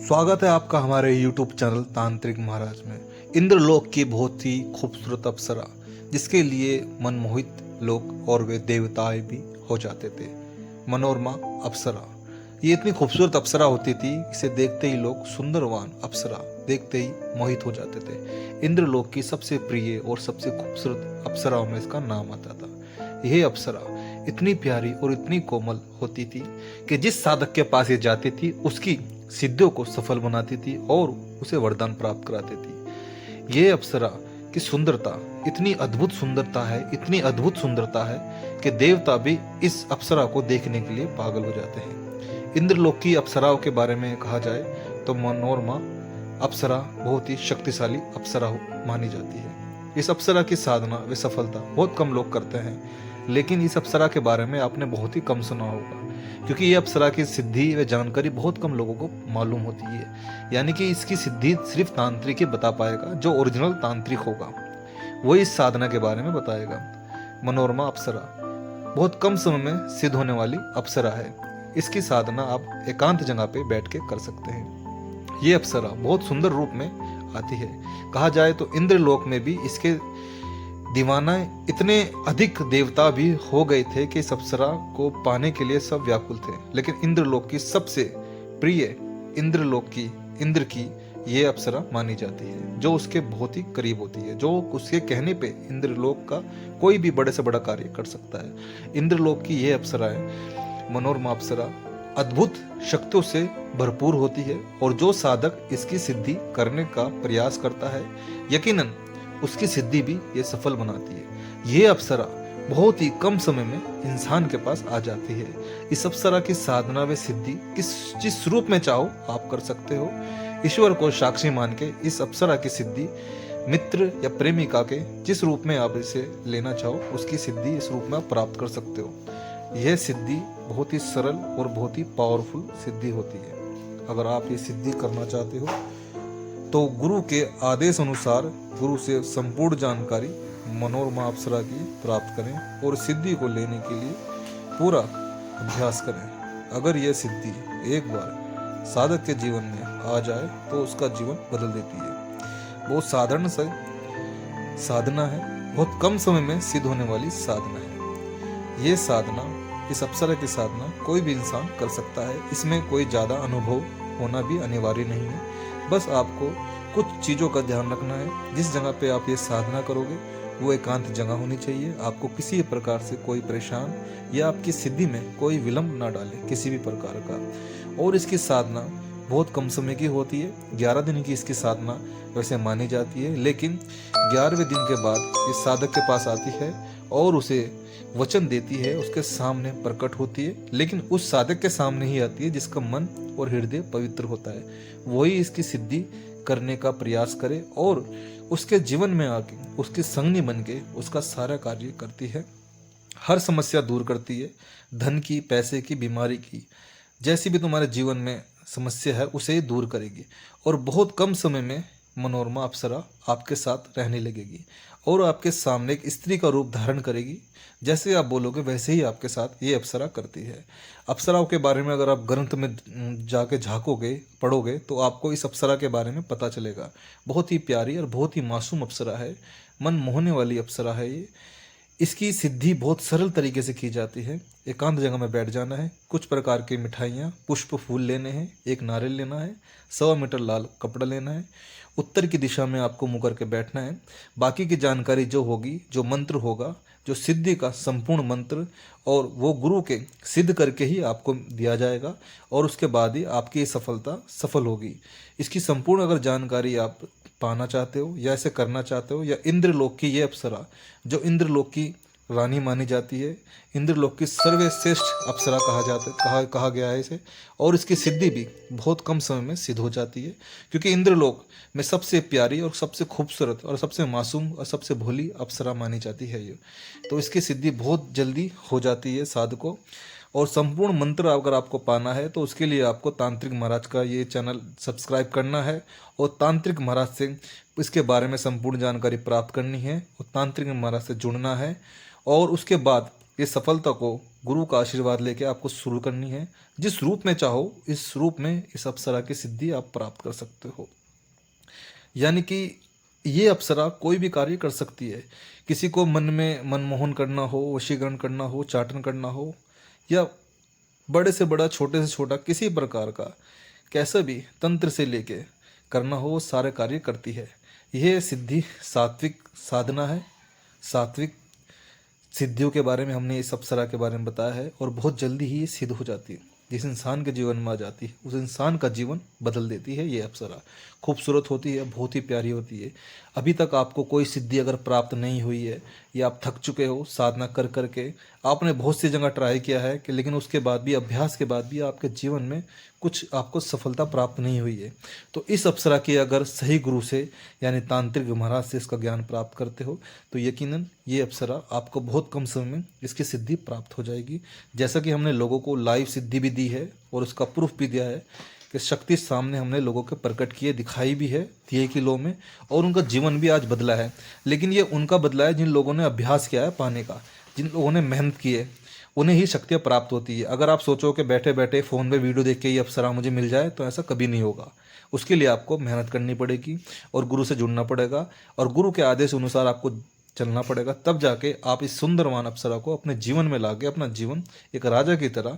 स्वागत है आपका हमारे YouTube चैनल तांत्रिक महाराज में। इंद्रलोक की बहुत ही खूबसूरत अप्सरा जिसके लिए मनमोहित लोग और वे देवताएं भी हो जाते थे। मनोरमा अप्सरा ये इतनी खूबसूरत अप्सरा होती थी, इसे देखते ही लोग सुंदरवान अप्सरा देखते ही मोहित हो जाते थे। इंद्रलोक की सबसे प्रिय और सबसे खूबसूरत अप्सराओं में इसका नाम आता था। यह अप्सरा इतनी प्यारी और इतनी कोमल होती थी कि जिस साधक के पास ये जाती थी उसकी सिद्धियों को सफल बनाती थी और उसे वरदान प्राप्त कराती थी। ये अप्सरा की सुंदरता इतनी अद्भुत सुंदरता है, इतनी अद्भुत सुंदरता है कि देवता भी इस अप्सरा को देखने के लिए पागल हो जाते हैं। इंद्रलोक की अप्सराओं के बारे में कहा जाए तो मनोरमा अप्सरा बहुत ही शक्तिशाली अप्सरा मानी जाती है। इस अप्सरा की साधना व सफलता बहुत कम लोग करते हैं, लेकिन इस अप्सरा के बारे में आपने बहुत ही कम सुना होगा, क्योंकि ये अप्सरा की सिद्धि व जानकारी बहुत कम लोगों को मालूम होती है। यानी कि इसकी सिद्धि सिर्फ तांत्रिक ही बता पाएगा, जो ओरिजिनल तांत्रिक होगा वो इस साधना के बारे में बताएगा। मनोरमा अप्सरा बहुत कम समय में सिद्ध होने वाली अप्सरा है। इसकी साधना आप एकांत जगह पे बैठ के कर सकते हैं। ये अप्सरा बहुत सुंदर रूप में आती है। कहा जाए तो इंद्रलोक में भी इसके दीवाना इतने अधिक देवता भी हो गए थे कि इस अप्सरा को पाने के लिए सब व्याकुल थे, लेकिन इंद्रलोक की सबसे प्रिय इंद्र की ये अप्सरा मानी जाती है, जो उसके बहुत ही करीब होती है, जो उसके कहने पे इंद्रलोक का कोई भी बड़े से बड़ा कार्य कर सकता है। इंद्रलोक की ये अप्सरा है मनोरमा अप्सरा अद्भुत शक्तियों से भरपूर होती है, और जो साधक इसकी सिद्धि करने का प्रयास करता है यकीनन उसकी सिद्धि भी ये सफल बनाती है। ये अप्सरा बहुत ही कम समय में इंसान के पास आ जाती है। इस अप्सरा की साधना व सिद्धि जिस रूप में चाहो आप कर सकते हो। ईश्वर को साक्षी मान के इस अप्सरा की सिद्धि मित्र या प्रेमिका के जिस रूप में आप इसे लेना चाहो उसकी सिद्धि इस रूप में आप प्राप्त कर सकते हो। यह सिद्धि बहुत ही सरल और बहुत ही पावरफुल सिद्धि होती है। अगर आप ये सिद्धि करना चाहते हो तो गुरु के आदेश अनुसार गुरु से संपूर्ण जानकारी मनोरमा अप्सरा की प्राप्त करें और सिद्धि को लेने के लिए पूरा अभ्यास करें। अगर यह सिद्धि एक बार साधक के जीवन में आ जाए तो उसका जीवन बदल देती है। बहुत साधारण सा साधना है, बहुत कम समय में सिद्ध होने वाली साधना है। ये साधना, इस अप्सरा की साधना कोई भी इंसान कर सकता है। इसमें कोई ज़्यादा अनुभव होना भी अनिवार्य नहीं है। बस आपको कुछ चीज़ों का ध्यान रखना है। जिस जगह पे आप ये साधना करोगे वो एकांत जगह होनी चाहिए। आपको किसी प्रकार से कोई परेशान या आपकी सिद्धि में कोई विलंब ना डाले किसी भी प्रकार का। और इसकी साधना बहुत कम समय की होती है। 11 दिन की इसकी साधना वैसे मानी जाती है, लेकिन 11वें दिन के बाद ये साधक के पास आती है और उसे वचन देती है, उसके सामने प्रकट होती है, लेकिन उस साधक के सामने ही आती है जिसका मन और हृदय पवित्र होता है। वही इसकी सिद्धि करने का प्रयास करे और उसके जीवन में आके उसकी संगनी बन के उसका सारा कार्य करती है। हर समस्या दूर करती है, धन की, पैसे की, बीमारी की, जैसी भी तुम्हारे जीवन में समस्या है उसे दूर करेगी। और बहुत कम समय में मनोरमा अप्सरा आपके साथ रहने लगेगी और आपके सामने एक स्त्री का रूप धारण करेगी। जैसे आप बोलोगे वैसे ही आपके साथ ये अप्सरा करती है। अप्सराओं के बारे में अगर आप ग्रंथ में जाके झांकोगे, पढ़ोगे तो आपको इस अप्सरा के बारे में पता चलेगा। बहुत ही प्यारी और बहुत ही मासूम अप्सरा है, मन मोहने वाली अप्सरा है ये। इसकी सिद्धि बहुत सरल तरीके से की जाती है। एकांत जगह में बैठ जाना है, कुछ प्रकार की मिठाइयाँ, पुष्प, फूल लेने हैं, एक नारियल लेना है, 1.25 मीटर लाल कपड़ा लेना है, उत्तर की दिशा में आपको मुंह करके बैठना है। बाकी की जानकारी जो होगी, जो मंत्र होगा, जो सिद्धि का संपूर्ण मंत्र, और वो गुरु के सिद्ध करके ही आपको दिया जाएगा और उसके बाद ही आपकी सफलता सफल होगी। इसकी संपूर्ण अगर जानकारी आप पाना चाहते हो या ऐसे करना चाहते हो, या इंद्रलोक की ये अप्सरा जो इंद्रलोक की रानी मानी जाती है, इंद्रलोक की सर्वश्रेष्ठ अप्सरा कहा गया है इसे, और इसकी सिद्धि भी बहुत कम समय में सिद्ध हो जाती है, क्योंकि इंद्रलोक में सबसे प्यारी और सबसे खूबसूरत और सबसे मासूम और सबसे भोली अप्सरा मानी जाती है ये। तो इसकी सिद्धि बहुत जल्दी हो जाती है साधकों। और संपूर्ण मंत्र अगर आपको पाना है तो उसके लिए आपको तांत्रिक महाराज का ये चैनल सब्सक्राइब करना है और तांत्रिक महाराज से इसके बारे में संपूर्ण जानकारी प्राप्त करनी है और तांत्रिक महाराज से जुड़ना है। और उसके बाद ये सफलता को गुरु का आशीर्वाद लेके आपको शुरू करनी है। जिस रूप में चाहो इस रूप में इस अप्सरा की सिद्धि आप प्राप्त कर सकते हो। यानी कि ये अप्सरा कोई भी कार्य कर सकती है। किसी को मन में मनमोहन करना हो, वशीकरण करना हो, चाटन करना हो, या बड़े से बड़ा छोटे से छोटा किसी प्रकार का कैसा भी तंत्र से लेके करना हो, वो सारे कार्य करती है। यह सिद्धि सात्विक साधना है। सात्विक सिद्धियों के बारे में हमने इस अप्सरा के बारे में बताया है, और बहुत जल्दी ही ये सिद्ध हो जाती है। जिस इंसान के जीवन में आ जाती है उस इंसान का जीवन बदल देती है ये अप्सरा। खूबसूरत होती है, बहुत ही प्यारी होती है। अभी तक आपको कोई सिद्धि अगर प्राप्त नहीं हुई है, या आप थक चुके हो साधना कर कर के, आपने बहुत सी जगह ट्राई किया है कि लेकिन उसके बाद भी, अभ्यास के बाद भी आपके जीवन में कुछ आपको सफलता प्राप्त नहीं हुई है, तो इस अप्सरा की अगर सही गुरु से यानी तांत्रिक महाराज से इसका ज्ञान प्राप्त करते हो तो यकीनन ये अप्सरा आपको बहुत कम समय में इसकी सिद्धि प्राप्त हो जाएगी। जैसा कि हमने लोगों को लाइव सिद्धि भी दी है और उसका प्रूफ भी दिया है कि शक्ति सामने हमने लोगों के प्रकट किए, दिखाई भी है दिए की लो में, और उनका जीवन भी आज बदला है। लेकिन ये उनका बदला है जिन लोगों ने अभ्यास किया है पाने का, जिन लोगों ने मेहनत की है, उन्हें ही शक्तियाँ प्राप्त होती है। अगर आप सोचो कि बैठे बैठे फ़ोन पे वीडियो देख के ये अप्सरा मुझे मिल जाए, तो ऐसा कभी नहीं होगा। उसके लिए आपको मेहनत करनी पड़ेगी और गुरु से जुड़ना पड़ेगा, और गुरु के आदेश अनुसार आपको चलना पड़ेगा। तब जाके आप इस सुंदरवान अप्सरा को अपने जीवन में लाके अपना जीवन एक राजा की तरह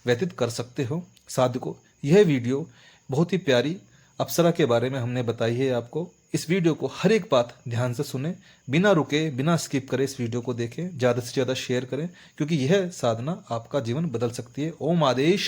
व्यतीत कर सकते हो। साधको, यह वीडियो बहुत ही प्यारी अप्सरा के बारे में हमने बताई है आपको। इस वीडियो को हर एक बात ध्यान से सुने, बिना रुके बिना स्किप करे इस वीडियो को देखें, ज़्यादा से ज़्यादा शेयर करें, क्योंकि यह साधना आपका जीवन बदल सकती है। ओम आदेश।